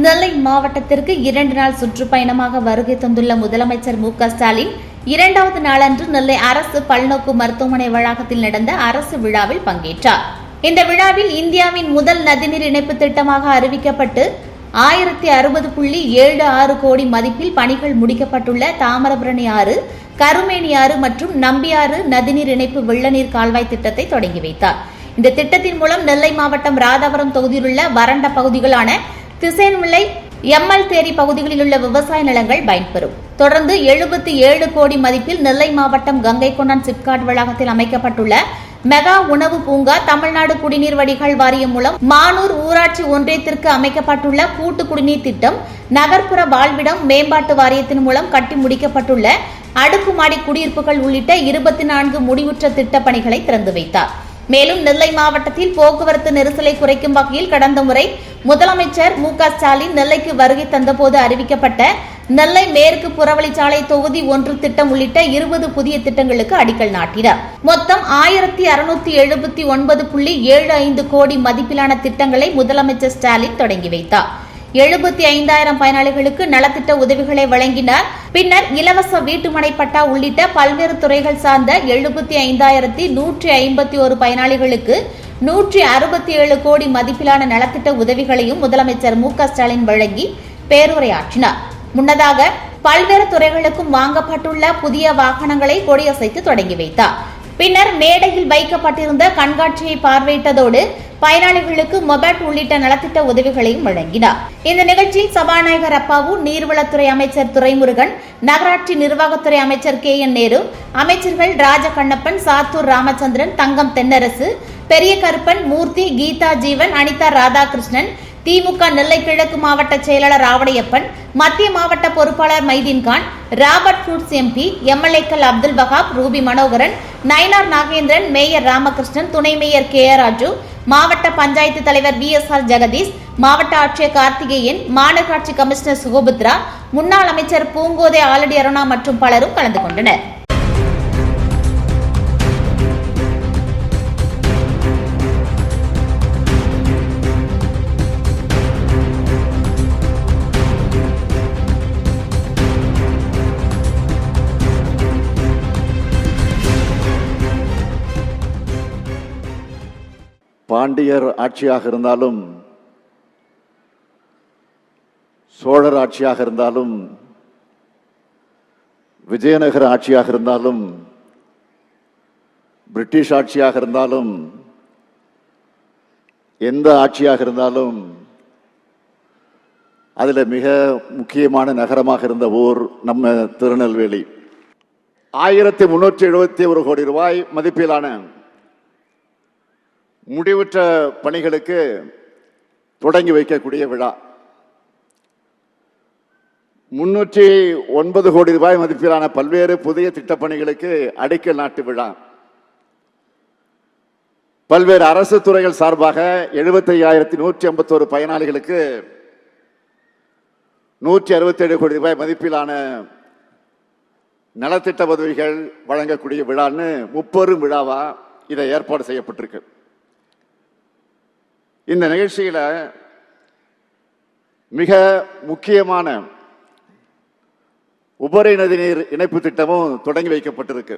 நெல்லை மாவட்டத்திற்கு 2 நாள் சுற்றுப்பயணமாக வருகை தந்துள்ள முதலமைச்சர் மு.க.ஸ்டாலின் 2வது நாளன்று நெல்லை அரசு பல்நோக்கு மருத்துவமனை வளாகத்தில் நடந்த அரசு விழாவில் பங்கேற்றார். இந்த விழாவில் இந்தியாவின் முதல் நதிநீர் இணைப்பு திட்டமாக அறிவிக்கப்பட்டு 1060.76 கோடி மதிப்பில் பணிகள் முடிக்கப்பட்டுள்ள தாமிரபரணி ஆறு, கருமேனி ஆறு மற்றும் நம்பியாறு நதிநீர் இணைப்பு வெள்ளநீர் கால்வாய் திட்டத்தை தொடங்கி வைத்தார். இந்த திட்டத்தின் மூலம் நெல்லை மாவட்டம் ராதாபுரம் தொகுதியில் உள்ள வறண்ட பகுதிகளான திசைன்விளை, எம்எல் தேரி பகுதிகளில் உள்ள விவசாய நிலங்கள் பயன்பெறும். தொடர்ந்து 77 கோடி மதிப்பில் நெல்லை மாவட்டம் கங்கை கொண்டான் சிப்காட் வளாகத்தில் அமைக்கப்பட்டுள்ள மெகா உணவு பூங்கா, தமிழ்நாடு குடிநீர் வடிகால் வாரியம் மூலம் மானூர் ஊராட்சி ஒன்றியத்திற்கு அமைக்கப்பட்டுள்ள கூட்டு குடிநீர் திட்டம், நகர்ப்புற வாழ்விடம் மேம்பாட்டு வாரியத்தின் மூலம் கட்டி முடிக்கப்பட்டுள்ள அடுக்குமாடி குடியிருப்புகள் உள்ளிட்ட 24 முடிவுற்ற திட்டப் பணிகளை திறந்து வைத்தார். மேலும் நெல்லை மாவட்டத்தில் போக்குவரத்து நெரிசலை குறைக்கும் வகையில் கடந்த முறை முதலமைச்சர் மு.க.ஸ்டாலின் நெல்லைக்கு வருகை தந்தபோது அறிவிக்கப்பட்ட நெல்லை மேற்கு புறவழிச்சாலை தொகுதி 1 திட்டம் உள்ளிட்ட 20 புதிய திட்டங்களுக்கு அடிக்கல் நாட்டினார். மொத்தம் 1679.75 கோடி மதிப்பிலான திட்டங்களை முதலமைச்சர் ஸ்டாலின் தொடங்கி வைத்தார். 75,000 பயனாளிகளுக்கு நலத்திட்ட உதவிகளை வழங்கினார். பின்னர் இலவச வீட்டுமனை பட்டா உள்ளிட்ட பல்வேறு துறைகள் சார்ந்த 75,151 பயனாளிகளுக்கு 167 கோடி மதிப்பிலான நலத்திட்ட உதவிகளையும் முதலமைச்சர் மு.க.ஸ்டாலின் வழங்கி பேருரையாற்றினார். முன்னதாக பல்வேறு துறைகளுக்கும் வாங்கப்பட்டுள்ள புதிய வாகனங்களை கொடியசைத்து தொடங்கி வைத்தார். பின்னர் மேடையில் வைக்கப்பட்டிருந்த கண்காட்சியை பார்வையிட்டதோடு பயனாளிகளுக்கு மொபைல் உள்ளிட்ட நலத்திட்ட உதவிகளையும் வழங்கினார். இந்த நிகழ்ச்சியில் சபாநாயகர் அப்பாவு, நீர்வளத்துறை அமைச்சர் துரைமுருகன், நகராட்சி நிர்வாகத்துறை அமைச்சர் கே.என். நேரு, அமைச்சர்கள் ராஜகண்ணப்பன், சாத்தூர் ராமச்சந்திரன், தங்கம் தென்னரசு, பெரிய கருப்பன், மூர்த்தி, கீதா ஜீவன், அனிதா ராதாகிருஷ்ணன், திமுக நெல்லை கிழக்கு மாவட்ட செயலாளர் ஆவடையப்பன், மத்திய மாவட்ட பொறுப்பாளர் மைதீன்கான், ராபர்ட் ஃபுட்ஸ் எம்பி, எம்எல்ஏக்கள் அப்துல் வஹாப், ரூபி மனோகரன், நயினார் நாகேந்திரன், மேயர் ராமகிருஷ்ணன், துணை மேயர் கே.ஆர். ராஜு, மாவட்ட பஞ்சாயத்து தலைவர் வி.எஸ்.ஆர். ஜெகதீஷ், மாவட்ட ஆட்சியர் கார்த்திகேயன், மாநகராட்சி கமிஷனர் சுகபுத்ரா, முன்னாள் அமைச்சர் பூங்கோதை ஆலடி அருணா மற்றும் பலரும் கலந்து கொண்டனர். பாண்டியர் ஆட்சியாக இருந்தாலும், சோழர் ஆட்சியாக இருந்தாலும், விஜயநகர ஆட்சியாக இருந்தாலும், பிரிட்டிஷ் ஆட்சியாக இருந்தாலும், எந்த ஆட்சியாக இருந்தாலும் அதில் மிக முக்கியமான நகரமாக இருந்த ஊர் நம்ம திருநெல்வேலி. 1371 கோடி ரூபாய் மதிப்பிலான முடிவுற்ற பணிகளுக்கு தொடங்கி வைக்கக்கூடிய விழா. 309 கோடி ரூபாய் மதிப்பிலான பல்வேறு புதிய திட்டப்பணிகளுக்கு அடிக்கல் நாட்டு விழா. பல்வேறு அரசு துறைகள் சார்பாக 75,151 பயனாளிகளுக்கு 167 கோடி ரூபாய் மதிப்பிலான நலத்திட்ட உதவிகள் வழங்கக்கூடிய விழான்னு 30 விழாவா இதை ஏற்பாடு செய்யப்பட்டிருக்கு. இந்த நிகழ்ச்சியில மிக முக்கியமான உபரி நதிநீர் இணைப்பு திட்டமும் தொடங்கி வைக்கப்பட்டிருக்கு.